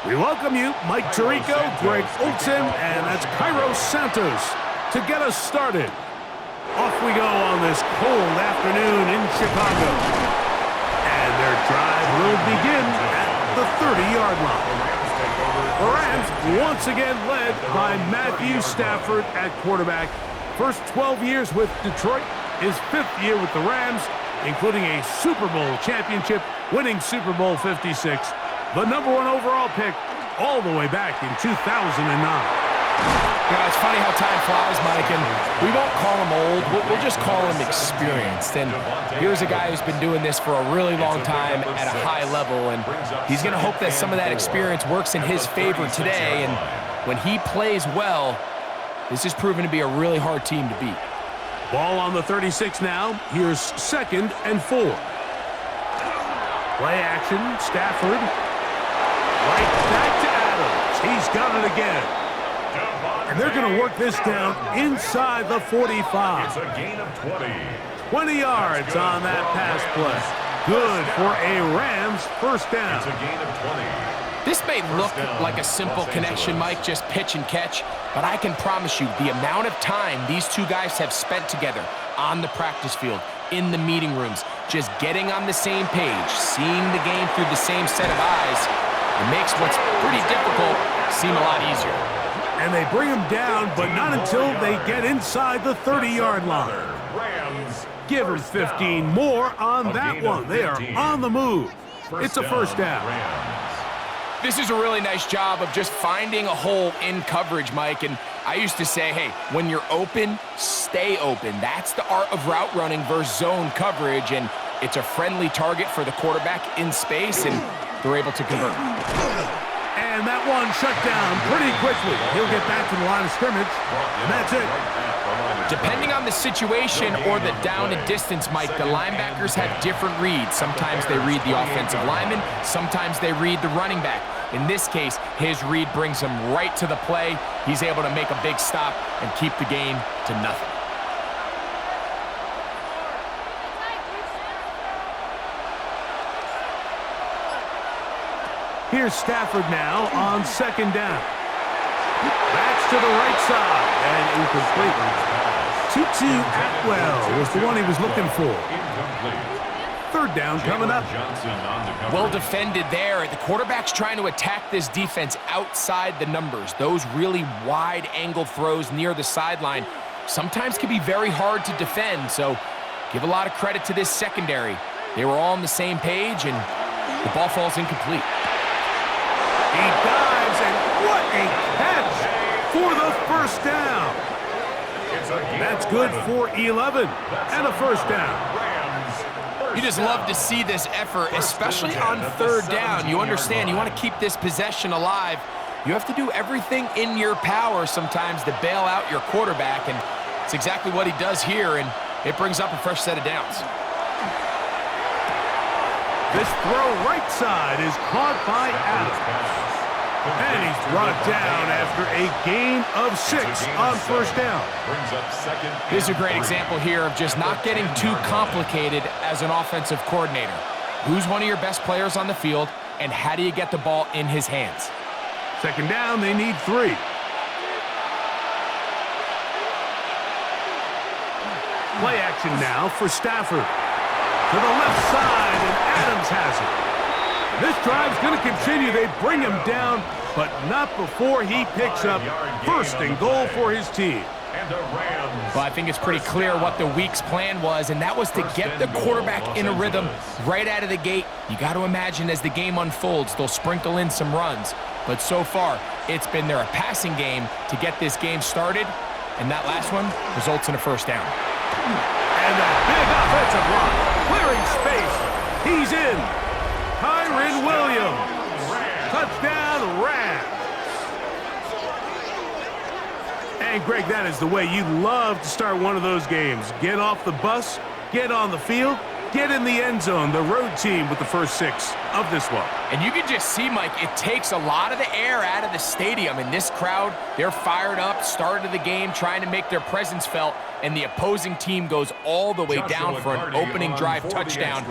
We welcome you, Mike Tirico, Greg Olson, and that's Cairo Santos to get us started. Off we go on this cold afternoon in Chicago. And their drive will begin at the 30-yard line. The Rams once again led by Matthew Stafford at quarterback. First 12 years with Detroit, his 5th year with the Rams, including a Super Bowl championship, winning Super Bowl 56, the #1 overall pick all the way back in 2009. It's funny how time flies, Mike, and we won't call him old. We'll just call him experienced. And here's a guy who's been doing this for a really long time at a high level, and he's going to hope that some of that experience works in his favor today. And when he plays well, this is proven to be a really hard team to beat. Ball on the 36 now. Here's 2nd and 4. Play action, Stafford. Right back to Adams. He's got it again. And they're going to work this down inside the 45. It's a gain of 20. 20 yards on that pass play. Good for a Rams first down. It's a gain of 20. This may look like a simple connection, Mike, just pitch and catch, but I can promise you the amount of time these two guys have spent together on the practice field, in the meeting rooms, just getting on the same page, seeing the game through the same set of eyes, it makes what's pretty difficult seem a lot easier. And they bring him down, but not until they get inside the 30-yard line. Give him 15 more on that one. They are on the move. It's a first down. This is a really nice job of just finding a hole in coverage, Mike. And I used to say, hey, when you're open, stay open. That's the art of route running versus zone coverage. And it's a friendly target for the quarterback in space, and they're able to convert. And that one shut down pretty quickly. He'll get back to the line of scrimmage, and that's it. Depending on the situation or the down and distance, Mike, the linebackers have different reads. Sometimes they read the offensive lineman. Sometimes they read the running back. In this case, his read brings him right to the play. He's able to make a big stop and keep the game to nothing. Here's Stafford now on 2nd down. Backs to the right side and incomplete. Tutu Atwell was the one he was looking for. 3rd down coming up. Well defended there. The quarterback's trying to attack this defense outside the numbers. Those really wide angle throws near the sideline sometimes can be very hard to defend. So give a lot of credit to this secondary. They were all on the same page, and the ball falls incomplete. He dives, and what a catch for the first down. That's good for 11 and a first down. You just love to see this effort, especially on 3rd down. You understand, you want to keep this possession alive. You have to do everything in your power sometimes to bail out your quarterback, and it's exactly what he does here, and it brings up a fresh set of downs. This throw right side is caught by Adams. And he's brought down after a gain of 6 on 1st down. This is a great example here of just not getting too complicated as an offensive coordinator. Who's one of your best players on the field, and how do you get the ball in his hands? 2nd down, they need 3. Play action now for Stafford. To the left side, and Adams has it. This drive's going to continue. They bring him down, but not before he picks up 1st and goal for his team. Well, I think it's pretty clear what the week's plan was, and that was to get the quarterback in a rhythm right out of the gate. You got to imagine as the game unfolds, they'll sprinkle in some runs. But so far, it's been their passing game to get this game started, and that last one results in a first down. And that big offensive line, clearing space. He's in. Kyren Williams. Touchdown, Rams. And, Greg, that is the way you love to start one of those games. Get off the bus, get on the field, get in the end zone. The road team with the first 6 of this one. And you can just see, Mike, it takes a lot of the air out of the stadium. And this crowd, they're fired up, start of the game, trying to make their presence felt. And the opposing team goes all the way down for an opening drive touchdown.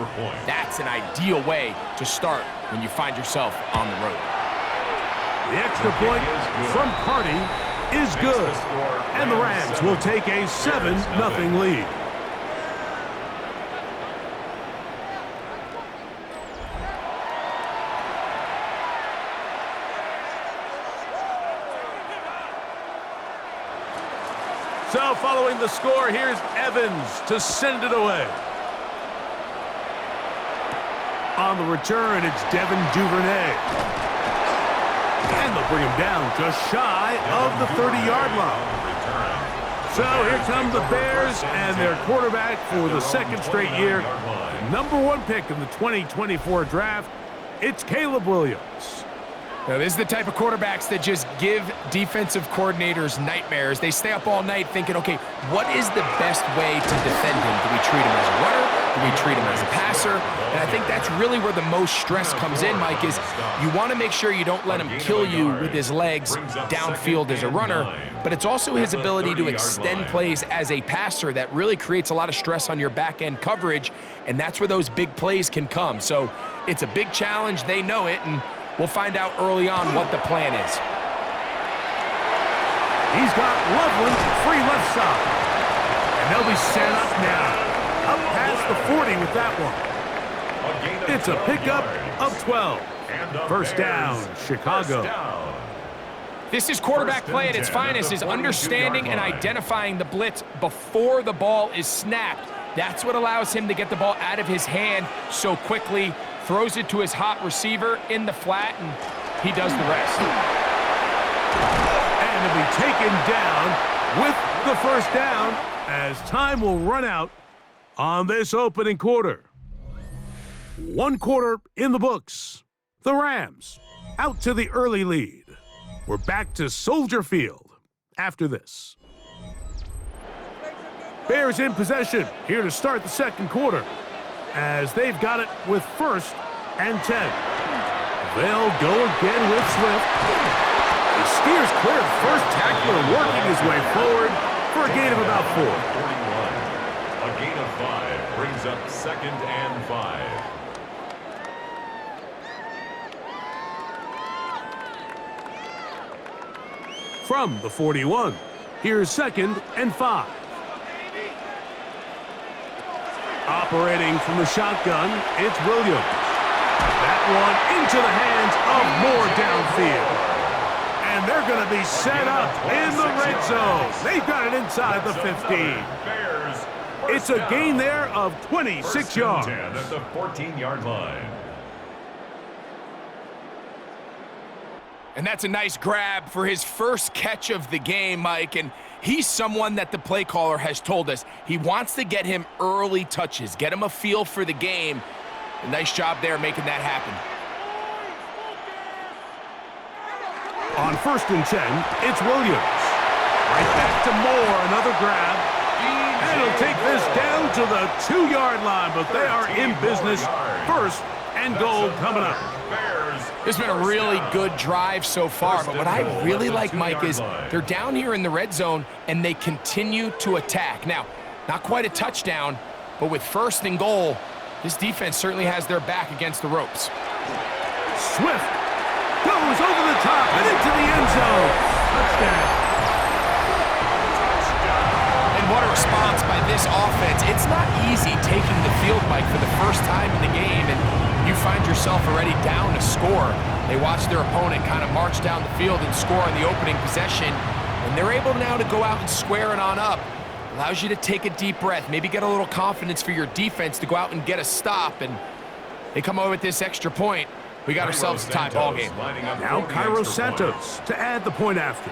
That's an ideal way to start when you find yourself on the road. The extra point from Carty is good. And the Rams will take a 7-0 lead. So following the score, here's Evans to send it away. On the return, it's Devin Duvernay. And they'll bring him down just shy of the 30-yard line. So here come the Bears and their quarterback for the second straight year. #1 pick in the 2024 draft, it's Caleb Williams. Now, this is the type of quarterbacks that just give defensive coordinators nightmares. They stay up all night thinking, okay, what is the best way to defend him? Do we treat him as a runner? Do we treat him as a passer? And I think that's really where the most stress comes in, Mike, is you want to make sure you don't let him kill you with his legs downfield as a runner, but it's also his ability to extend plays as a passer that really creates a lot of stress on your back-end coverage, and that's where those big plays can come. So it's a big challenge. They know it, and we'll find out early on what the plan is. He's got Loveland free left side. And they'll be set up now. Up past the 40 with that one. It's a pickup of 12. First down, Chicago. This is quarterback play at its finest, is understanding and identifying the blitz before the ball is snapped. That's what allows him to get the ball out of his hand so quickly, throws it to his hot receiver in the flat, and he does the rest. And he'll be taken down with the first down as time will run out on this opening quarter. 1 quarter in the books. The Rams out to the early lead. We're back to Soldier Field after this. Bears in possession here to start the second quarter as they've got it with 1st and 10. They'll go again with Swift. He steers clear of the first tackler, working his way forward for a gain of about 4. 41. A gain of 5 brings up 2nd and 5. From the 41, here's 2nd and 5. Operating from the shotgun, it's Williams. That one into the hands of Moore downfield. And they're going to be set up in the red zone. They've got it inside the 15. It's a gain there of 26 yards. 10 at the 14-yard line. And that's a nice grab for his first catch of the game, Mike. And he's someone that the play caller has told us he wants to get him early touches, get him a feel for the game. A nice job there making that happen. On 1st and 10, it's Williams. Right back to Moore, another grab. And he'll take this down to the 2-yard line, but they are in business. 1st and goal coming up. This has been a really good drive so far, but what I really like, Mike, is they're down here in the red zone, and they continue to attack. Now, not quite a touchdown, but with 1st and goal, this defense certainly has their back against the ropes. Swift goes over the top and into the end zone. Touchdown. And what a response by this offense. It's not easy taking the field, Mike, for the first time in the game, and you find yourself already down to score. They watch their opponent kind of march down the field and score on the opening possession, and they're able now to go out and square it on up. Allows you to take a deep breath, maybe get a little confidence for your defense to go out and get a stop, and they come over with this extra point. We got ourselves a tie ball game. Now Cairo Santos to add the point after.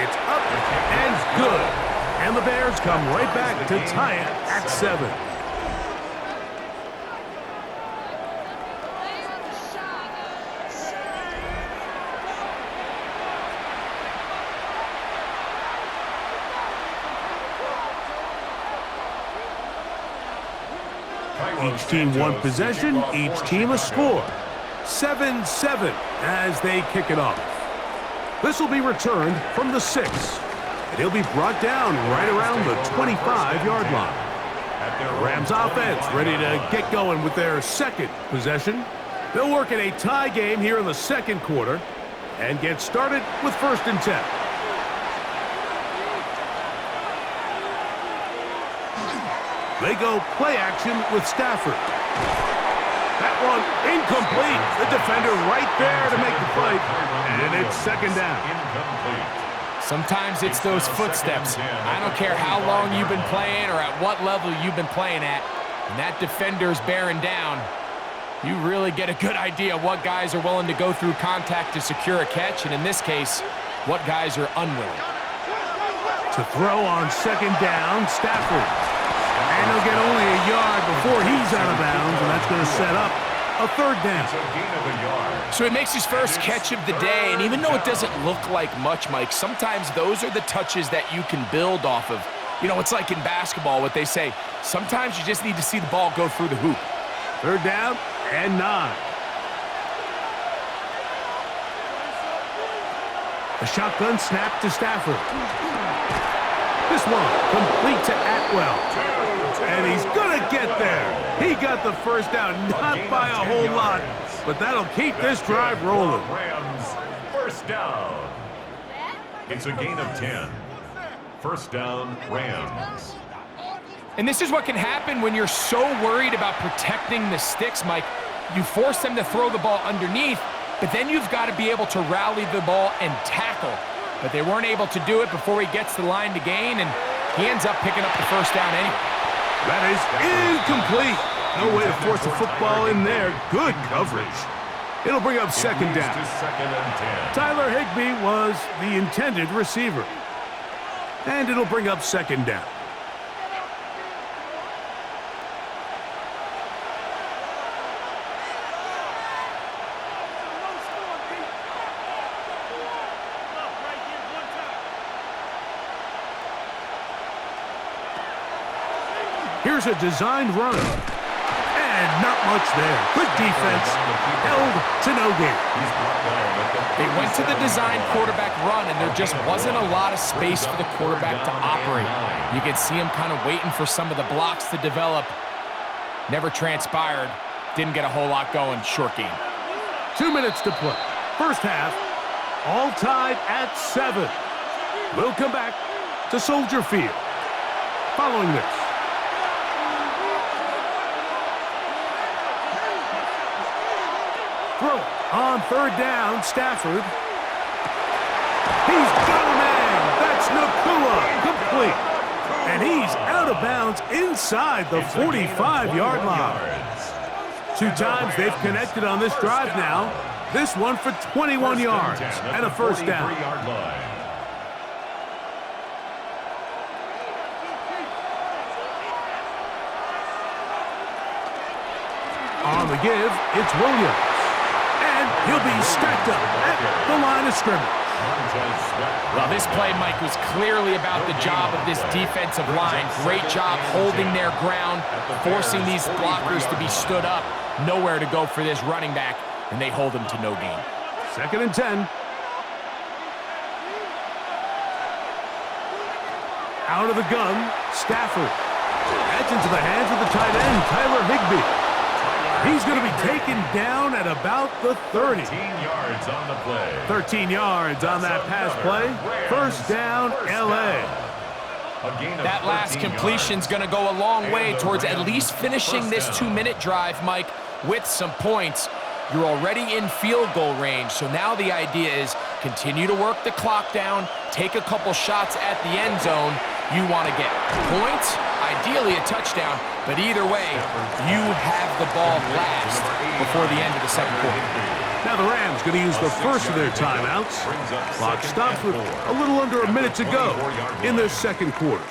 It's up and good. And the Bears come right back to tie it at 7. Each team one possession, each team a score. 7-7 as they kick it off. This will be returned from the 6. And he'll be brought down right around the 25-yard line. The Rams offense ready to get going with their second possession. They'll work in a tie game here in the second quarter and get started with 1st and 10. They go play action with Stafford. That one incomplete. The defender right there to make the play. And it's 2nd down. Sometimes it's those footsteps. I don't care how long you've been playing or at what level you've been playing at. When that defender's bearing down, you really get a good idea of what guys are willing to go through contact to secure a catch, and in this case, what guys are unwilling. To throw on 2nd down, Stafford. And he'll get only a yard before he's out of bounds, and that's going to set up a 3rd down. So he makes his first catch of the day, and even though it doesn't look like much, Mike, sometimes those are the touches that you can build off of. You know, it's like in basketball, what they say, sometimes you just need to see the ball go through the hoop. 3rd down and 9. A shotgun snap to Stafford. This one complete to Atwell. And he's going to get there. He got the 1st down, not by a whole lot, but that'll keep this drive rolling. Rams, 1st down. It's a gain of 10. 1st down, Rams. And this is what can happen when you're so worried about protecting the sticks, Mike. You force them to throw the ball underneath, but then you've got to be able to rally the ball and tackle. But they weren't able to do it before he gets the line to gain, and he ends up picking up the 1st down anyway. That is incomplete. No way to force the football in there. Good coverage. It'll bring up 2nd down. Tyler Higbee was the intended receiver. And it'll bring up 2nd down. Here's a designed run. And not much there. Good defense. Held to no gain. They went to the designed quarterback run, and there just wasn't a lot of space for the quarterback to operate. You could see him kind of waiting for some of the blocks to develop. Never transpired. Didn't get a whole lot going. Short game. 2 minutes to play. 1st half. All tied at 7. We'll come back to Soldier Field. Following this. Throw on 3rd down, Stafford. He's got a man. That's Nakua. Complete. And he's out of bounds inside the 45-yard line. 2 times they've connected on this drive now. This one for 21 yards and a 1st down. On the give, it's Williams. And he'll be stacked up at the line of scrimmage. Well, this play, Mike, was clearly about the job of this defensive line. Great job holding their ground, forcing these blockers to be stood up. Nowhere to go for this running back, and they hold him to no gain. 2nd and 10. Out of the gun, Stafford. That's into the hands of the tight end, Tyler Higbee. He's going to be taken down at about the 30. 13 yards on the play. 13 yards on that pass play. 1st down, L.A. That last completion's going to go a long way towards at least finishing this 2-minute drive, Mike, with some points. You're already in field goal range, so now the idea is continue to work the clock down, take a couple shots at the end zone. You want to get points, ideally a touchdown, but either way, you have the ball last before the end of the second quarter. Now the Rams going to use the first of their timeouts. Clock stops with a little under a minute to go in this second quarter.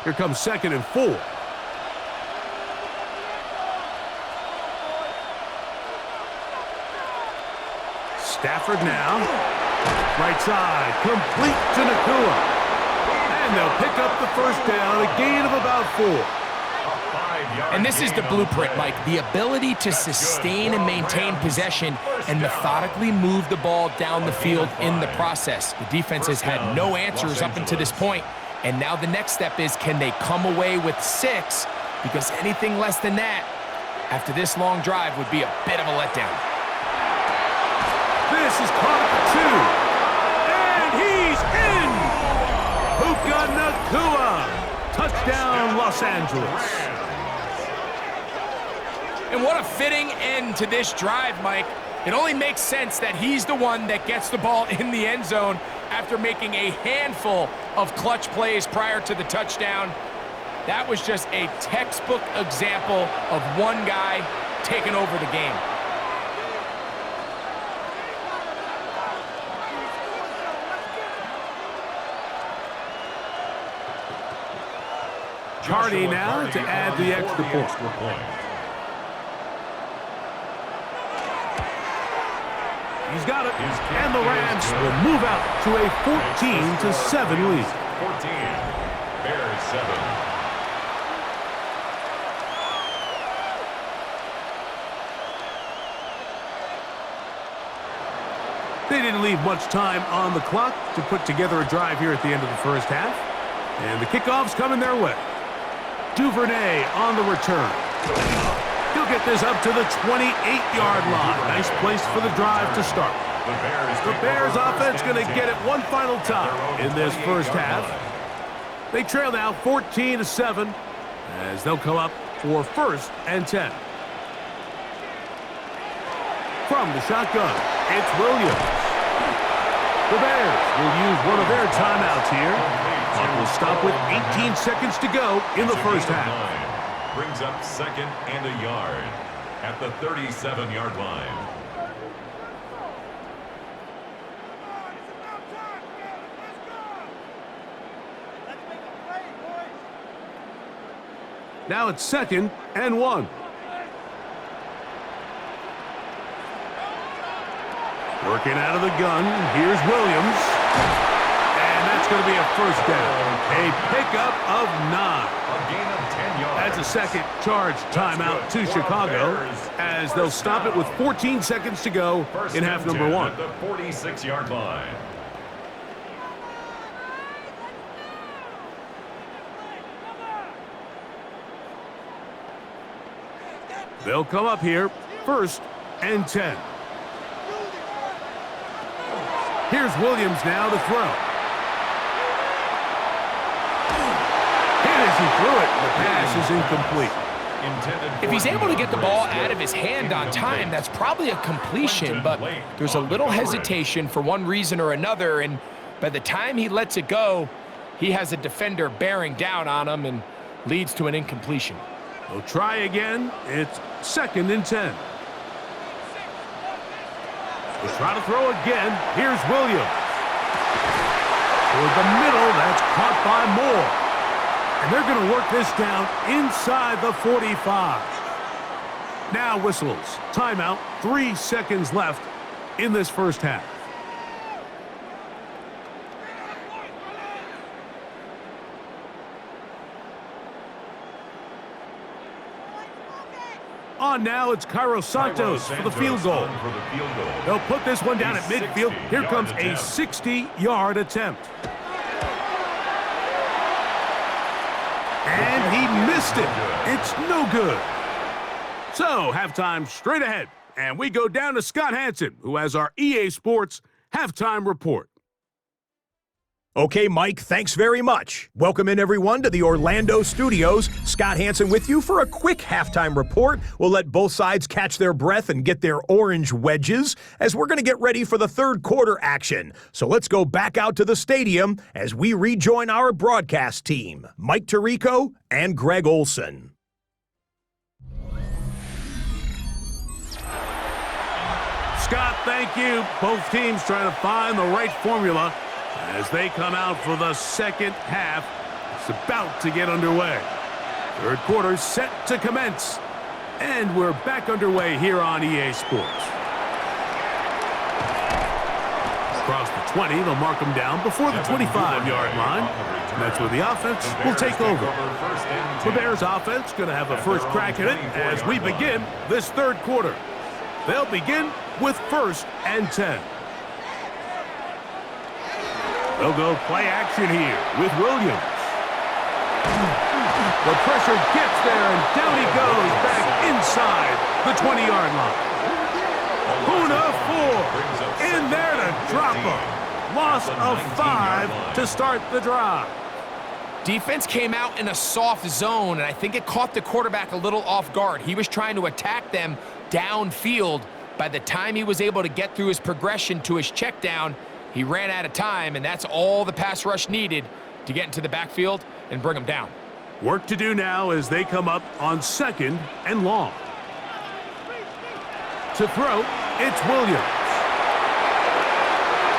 Here comes 2nd and 4. Stafford now. Right side, complete to Nakua. And they'll pick up the 1st down, a gain of about 4. And this is the blueprint, Mike. The ability to sustain and maintain possession and methodically move the ball down the field in the process. The defense has had no answers up until this point, and now the next step is, can they come away with 6? Because anything less than that, after this long drive, would be a bit of a letdown. This is caught at 2. And he's in! Puka Nacua. Touchdown, Los Angeles. And what a fitting end to this drive, Mike. It only makes sense that he's the one that gets the ball in the end zone after making a handful of clutch plays prior to the touchdown. That was just a textbook example of one guy taking over the game. Cardi now to add the extra point. He's got it, and the Rams will move out to a 14-7 lead. 14, Bears 7. They didn't leave much time on the clock to put together a drive here at the end of the first half. And the kickoff's coming their way. Duvernay on the return. He'll get this up to the 28-yard line. Nice place for the drive to start. The Bears offense going to get it one final time in this first half. They trail now 14-7 as they'll come up for 1st and 10. From the shotgun, it's Williams. The Bears will use one of their timeouts here. Clock will stop with 18 seconds to go in the first half. Brings up 2nd and a yard at the 37-yard line. Now it's 2nd and 1. Working out of the gun, here's Williams. And that's going to be a first down. A pickup of 9. A gain of 10 yards. That's a second charge timeout to Chicago as they'll stop it with 14 seconds to go in half number 1. At the 46-yard line. They'll come up here, 1st and 10. Here's Williams now to throw. Hit as he threw it. The pass is incomplete. If he's able to get the ball out of his hand on time, that's probably a completion, but there's a little hesitation for one reason or another, and by the time he lets it go, he has a defender bearing down on him and leads to an incompletion. They'll try again. It's 2nd and 10. They'll try to throw again. Here's Williams. Toward the middle, that's caught by Moore. And they're going to work this down inside the 45. Now whistles. Timeout. 3 seconds left in this first half. On now, it's Cairo Santos for the field goal. They'll put this one down at midfield. Here comes a 60-yard attempt. And he missed it. It's no good. So, halftime straight ahead. And we go down to Scott Hansen, who has our EA Sports halftime report. Okay, Mike, thanks very much. Welcome in, everyone, to the Orlando studios. Scott Hansen with you for a quick halftime report. We'll let both sides catch their breath and get their orange wedges as we're going to get ready for the third quarter action. So let's go back out to the stadium as we rejoin our broadcast team, Mike Tirico and Greg Olson. Scott, thank you. Both teams trying to find the right formula as they come out for the second half. It's about to get underway. Third quarter set to commence. And we're back underway here on EA Sports. Across the 20, they'll mark them down before the 25-yard line. And that's where the offense will take over. The Bears offense going to have a first crack at it as we begin this third quarter. They'll begin with 1st and 10. They'll go play action here with Williams. The pressure gets there, and down he goes back inside the 20-yard line. Huna 4 in there to drop him. Loss of 5 to start the drive. Defense came out in a soft zone, and I think it caught the quarterback a little off guard. He was trying to attack them downfield. By the time he was able to get through his progression to his check down, he ran out of time, and that's all the pass rush needed to get into the backfield and bring him down. Work to do now as they come up on 2nd and long. To throw, it's Williams.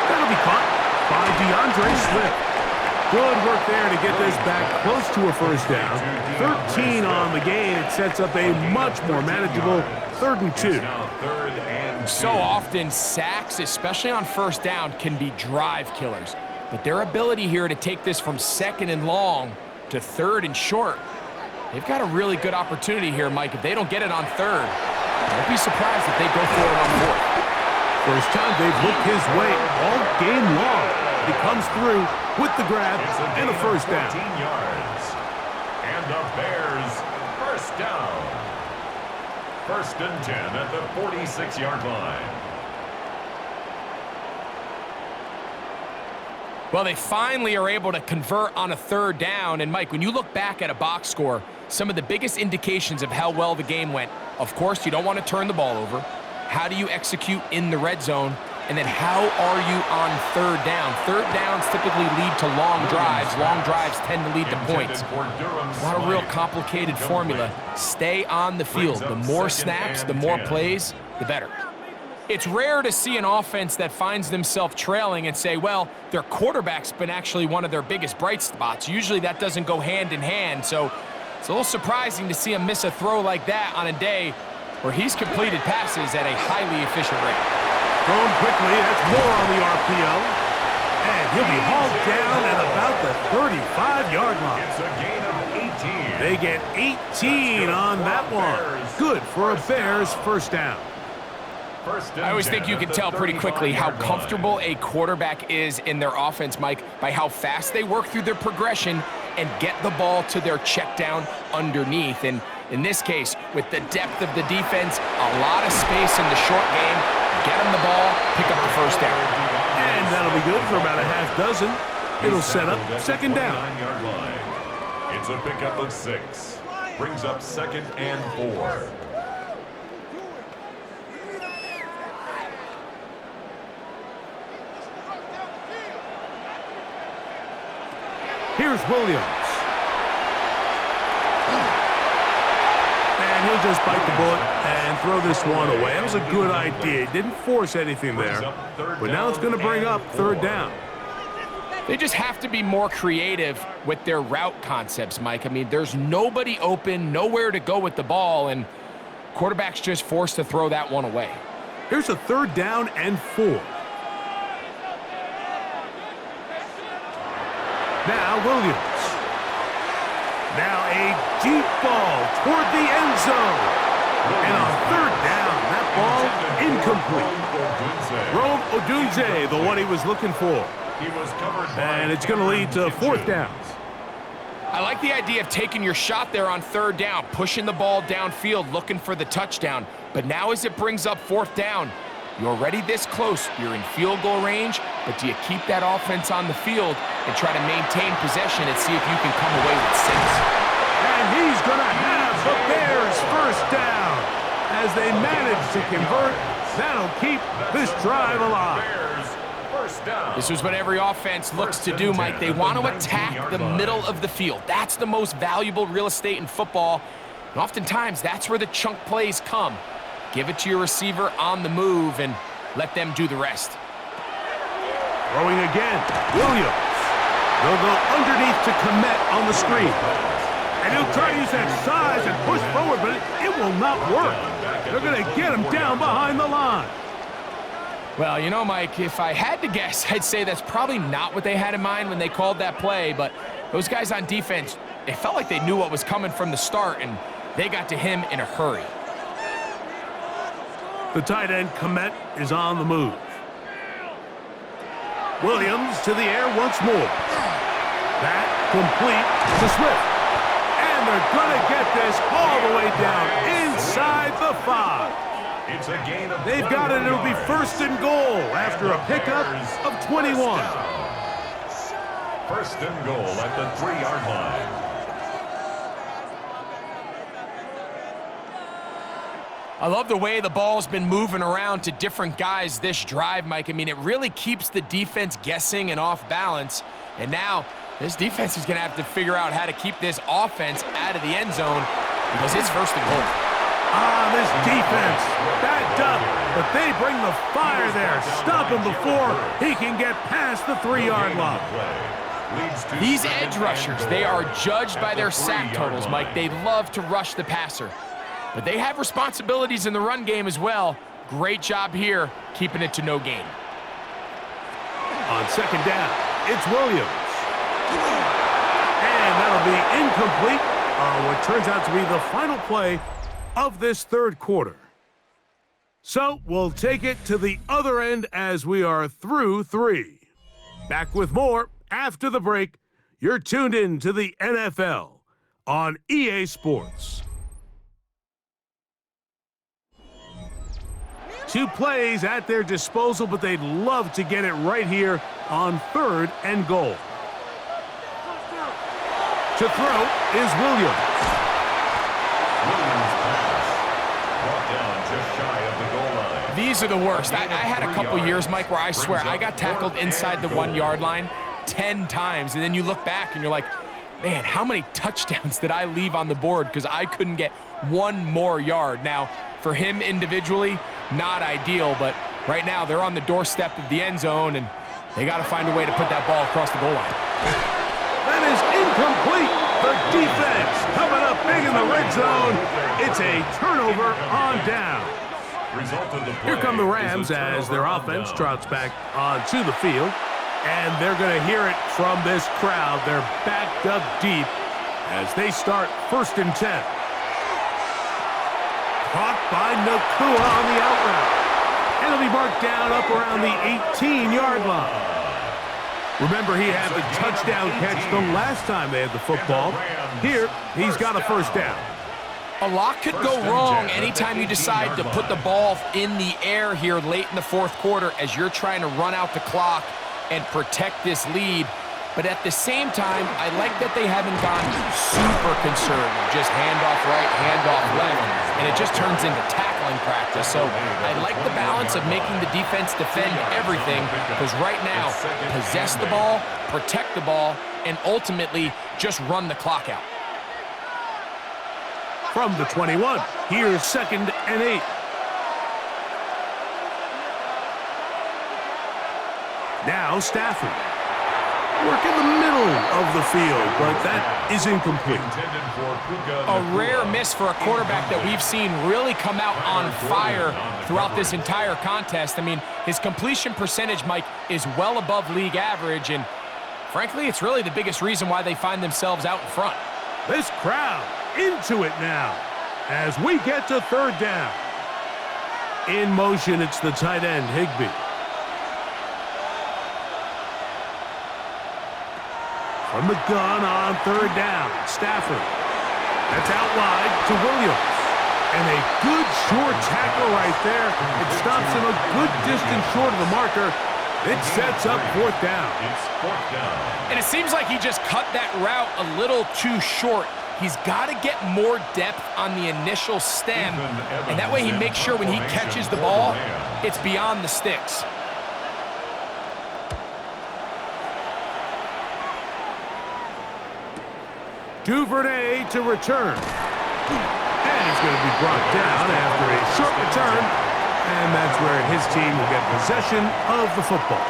That'll be caught by DeAndre Swift. Good work there to get this back close to a first down. 13 on the game. It sets up a much more manageable 3rd and 2. So often, sacks, especially on first down, can be drive killers. But their ability here to take this from 2nd and long to 3rd and short, they've got a really good opportunity here, Mike. If they don't get it on 3rd, don't be surprised if they go for it on 4th. First time they've looked his way all game long. He comes through with the grab and a first down. 14 yards. And the Bears first down. 1st and 10 at the 46-yard line. Well, they finally are able to convert on a 3rd down. And, Mike, when you look back at a box score, some of the biggest indications of how well the game went, of course, you don't want to turn the ball over. How do you execute in the red zone? And then how are you on 3rd down? 3rd downs typically lead to long drives. Long drives tend to lead to points. Not a real complicated formula. Stay on the field. The more snaps, the more plays, the better. It's rare to see an offense that finds themselves trailing and say, well, their quarterback's been actually one of their biggest bright spots. Usually that doesn't go hand in hand, so it's a little surprising to see him miss a throw like that on a day where he's completed passes at a highly efficient rate. Thrown quickly, that's more on the RPO. And he'll be hauled down at about the 35-yard line. It's a gain of 18. They get 18 on that one. Good for a Bears first down. I always think you can tell pretty quickly how comfortable a quarterback is in their offense, Mike, by how fast they work through their progression and get the ball to their check down underneath. And in this case, with the depth of the defense, a lot of space in the short game, get them the ball, pick up the first down. And that'll be good for about a half dozen. It'll set up 2nd down. It's a pickup of 6. Brings up 2nd and 4. Here's Williams. And he'll just bite the bullet and throw this one away. That was a good idea. He didn't force anything there. But now it's going to bring up 3rd down. They just have to be more creative with their route concepts, Mike. I mean, there's nobody open, nowhere to go with the ball, and quarterback's just forced to throw that one away. Here's a 3rd down and 4. Now Williams. Now a deep ball toward the end zone. And on 3rd down, that ball incomplete. Rome Odunze, the one he was looking for. And it's going to lead to 4th down. I like the idea of taking your shot there on 3rd down, pushing the ball downfield, looking for the touchdown. But now as it brings up 4th down, you're already this close. You're in field goal range, but do you keep that offense on the field and try to maintain possession and see if you can come away with 6? And he's going to have the Bears first down. As they manage to convert, that'll keep this drive alive. This is what every offense looks to do, Mike. They want to attack the middle of the field. That's the most valuable real estate in football. And oftentimes, that's where the chunk plays come. Give it to your receiver on the move and let them do the rest. Throwing again, Williams. They'll go underneath to Komet on the screen. And he'll try to use that size and push forward, but it will not work. They're going to get him down behind the line. Well, you know, Mike, if I had to guess, I'd say that's probably not what they had in mind when they called that play, but those guys on defense, they felt like they knew what was coming from the start, and they got to him in a hurry. The tight end, Komet, is on the move. Williams to the air once more. That complete to Swift. And they're going to get this all the way down inside the 5. It's a gain of They've got it. It'll be first and goal after a pickup of 21. First and goal at the 3-yard line. I love the way the ball's been moving around to different guys this drive, Mike. I mean, it really keeps the defense guessing and off balance. And now this defense is going to have to figure out how to keep this offense out of the end zone because it's first and goal. This defense backed up, but they bring the fire there. Stop him before he can get past the 3-yard line. These edge rushers, they are judged by their sack totals, Mike. They love to rush the passer, but they have responsibilities in the run game as well. Great job here, keeping it to no gain. On second down, it's Williams. And that'll be incomplete on what turns out to be the final play of this third quarter. So we'll take it to the other end as we are through 3. Back with more after the break. You're tuned in to the NFL on EA Sports. 2 plays at their disposal, but they'd love to get it right here on third and goal. To throw is Williams. These are the worst. I had a couple years, Mike, where I swear I got tackled inside the 1-yard line 10 times, and then you look back and you're like, man, how many touchdowns did I leave on the board because I couldn't get one more yard? Now, for him individually, not ideal, but right now they're on the doorstep of the end zone, and they got to find a way to put that ball across the goal line. That is incomplete. The defense coming up big in the red zone. It's a turnover on down. Here come the Rams as their offense trots back onto the field. And they're going to hear it from this crowd. They're backed up deep as they start first and 10. Caught by Nakua on the out route. And it'll be marked down up around the 18-yard line. Remember, he had the touchdown catch the last time they had the football. Here, he's got a first down. A lot could go wrong anytime you decide to put the ball in the air here late in the fourth quarter as you're trying to run out the clock and protect this lead. But at the same time, I like that they haven't gone super conservative. Just handoff right, handoff left, and it just turns into tackling practice. So I like the balance of making the defense defend everything because right now, possess the ball, protect the ball, and ultimately just run the clock out. From the 21, here's second and 8. Now Stafford. Work in the middle of the field, but that is incomplete. A rare miss for a quarterback that we've seen really come out on fire throughout this entire contest. I mean, his completion percentage, Mike, is well above league average, and frankly, it's really the biggest reason why they find themselves out in front. This crowd into it now as we get to third down. In motion, it's the tight end, Higbee. From the gun on third down, Stafford. That's out wide to Williams. And a good short tackle right there. It stops him a good distance short of the marker. It sets up fourth down. It's fourth down. And it seems like he just cut that route a little too short. He's got to get more depth on the initial stem. And that way he makes sure when he catches the ball, it's beyond the sticks. Duvernay to return. And he's going to be brought down after a short return. And that's where his team will get possession of the football.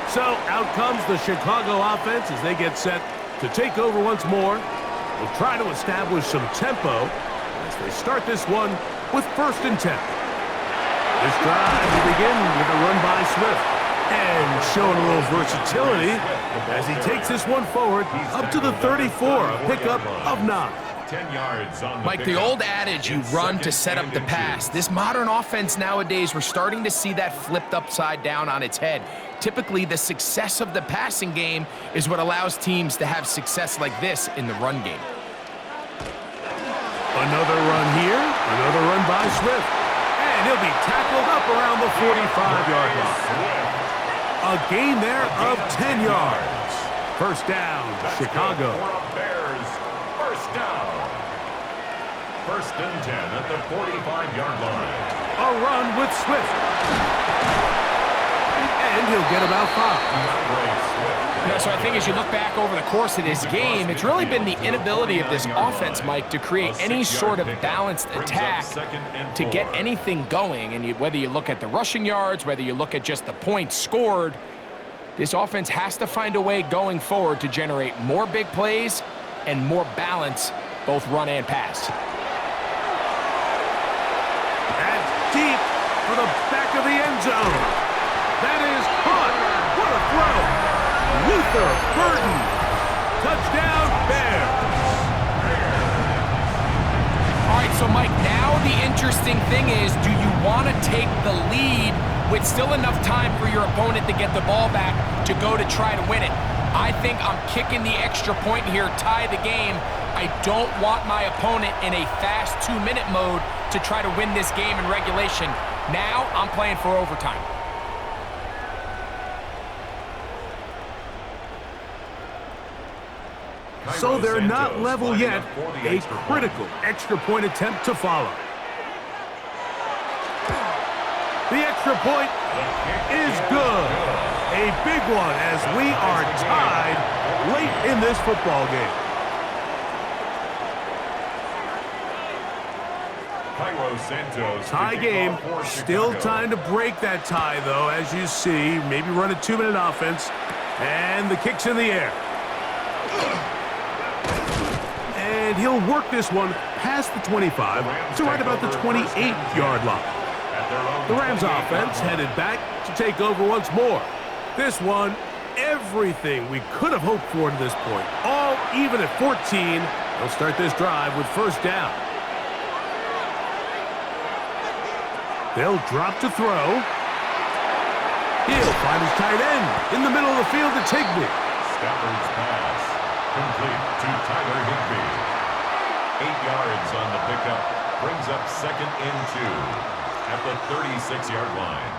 So out comes the Chicago offense as they get set to take over once more. They'll try to establish some tempo as they start this one with first and 10. This drive will begin with a run by Swift. And showing a little versatility as he takes this one forward up to the 34, a pickup of 9. 10 yards on Mike, the old adage, you run to set up the pass. This modern offense nowadays, we're starting to see that flipped upside down on its head. Typically, the success of the passing game is what allows teams to have success like this in the run game. Another run here, another run by Swift. And he'll be tackled up around the 45-yard line. A gain there of 10 yards. First down, Chicago. Bears. First down. First and 10 at the 45-yard line. A run with Swift. And he'll get about 5. So I think as you look back over the course of this game, it's really been the inability of this offense, Mike, to create any sort of balanced attack to get anything going. And whether you look at the rushing yards, whether you look at just the points scored, this offense has to find a way going forward to generate more big plays and more balance, both run and pass. That's deep for the back of the end zone. That is caught. What a throw. Luther Burton. Touchdown, Bears. All right, so Mike, now the interesting thing is, do you want to take the lead with still enough time for your opponent to get the ball back to go to try to win it? I think I'm kicking the extra point here, tie the game. I don't want my opponent in a fast 2-minute mode to try to win this game in regulation. Now I'm playing for overtime. So they're not level yet. A critical extra point attempt to follow. The extra point is good. A big one as we are tied late in this football game. Tie game. Still time to break that tie, though, as you see. Maybe run a 2-minute offense. And the kick's in the air. And he'll work this one past the 25 to right about the 28-yard line. The Rams offense headed back to take over once more. This one, everything we could have hoped for to this point. All even at 14. They'll start this drive with first down. They'll drop to throw. He'll find his tight end in the middle of the field to Higbee. Stafford's pass complete to Tyler Higbee. 8 yards on the pickup. Brings up second and 2 at the 36-yard line.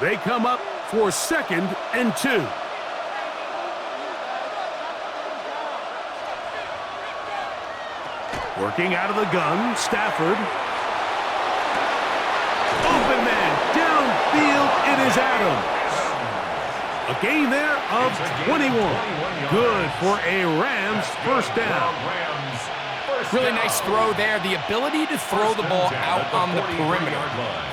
They come up for second and 2. Working out of the gun, Stafford. Open man, downfield, it is Adams. A gain there of 21. Good for a Rams first down. Really nice throw there. The ability to throw the ball out on the perimeter.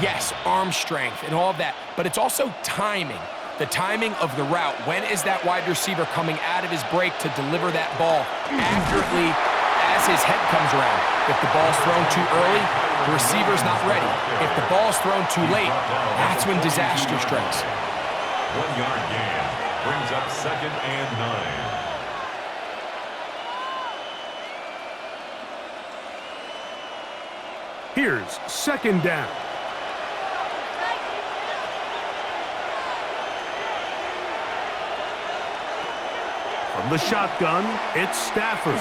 Yes, arm strength and all of that, but it's also timing. The timing of the route. When is that wide receiver coming out of his break to deliver that ball accurately as his head comes around? If the ball's thrown too early, the receiver's not ready. If the ball's thrown too late, that's when disaster strikes. 1-yard gain brings up second and 9. Here's second down. From the shotgun, it's Stafford.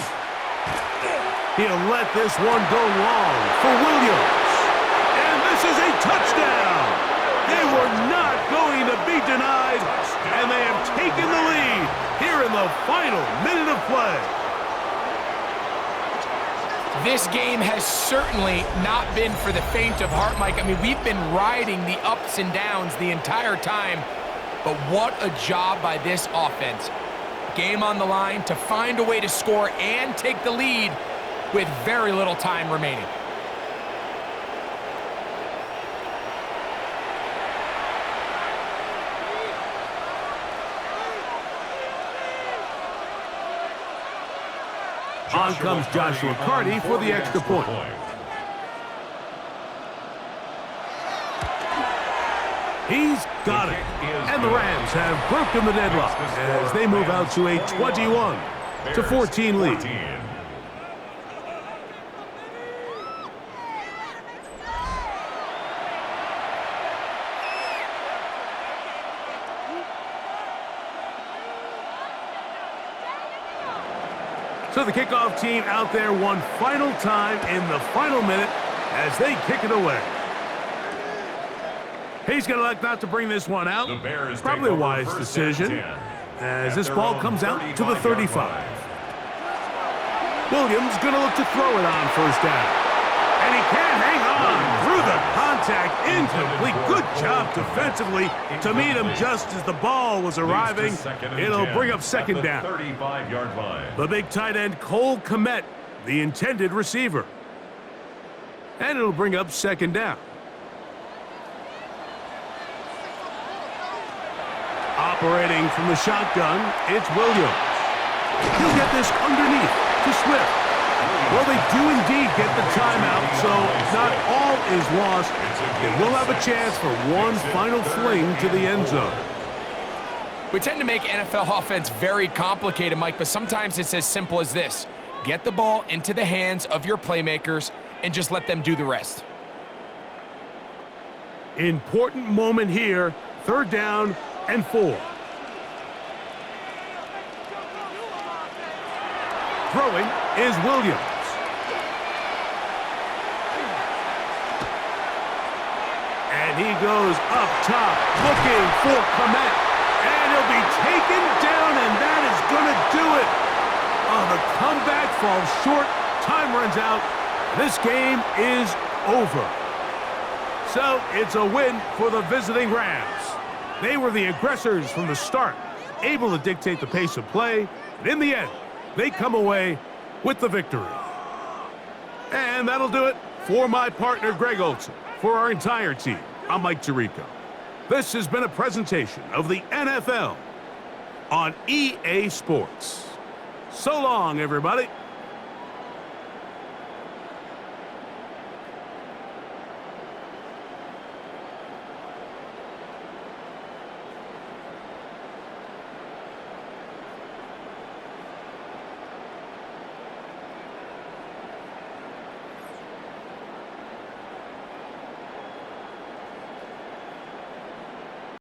He'll let this one go long for Williams. And this is a touchdown. They were not going to be denied, and they have taken the lead here in the final minute of play. This game has certainly not been for the faint of heart, Mike. I mean, we've been riding the ups and downs the entire time, but what a job by this offense. Game on the line to find a way to score and take the lead with very little time remaining. On comes Joshua Carty for the extra point. He's got it. And the Rams have broken the deadlock as they move out to a 21-14 lead. So the kickoff team out there one final time in the final minute as they kick it away. He's going to elect not to bring this one out. Probably a wise decision as this ball comes out to the 35. Williams going to look to throw it on first down. And he can't hang on through the contact. Incomplete. Good job defensively to meet him just as the ball was arriving. It'll bring up second down. The big tight end, Cole Kmet, the intended receiver. And it'll bring up second down. Operating from the shotgun, it's Williams. He'll get this underneath to Swift. Well, they do indeed get the timeout, so not all is lost. They will have a chance for one final fling to the end zone. We tend to make NFL offense very complicated, Mike, but sometimes it's as simple as this. Get the ball into the hands of your playmakers and just let them do the rest. Important moment here, 3rd down and 4. Throwing is Williams. And he goes up top, looking for Kmet. And he'll be taken down, and that is going to do it. Oh, the comeback falls short. Time runs out. This game is over. So it's a win for the visiting Rams. They were the aggressors from the start, able to dictate the pace of play. And in the end, they come away with the victory. And that'll do it for my partner, Greg Olson. For our entire team, I'm Mike Tirico. This has been a presentation of the NFL on EA Sports. So long, everybody.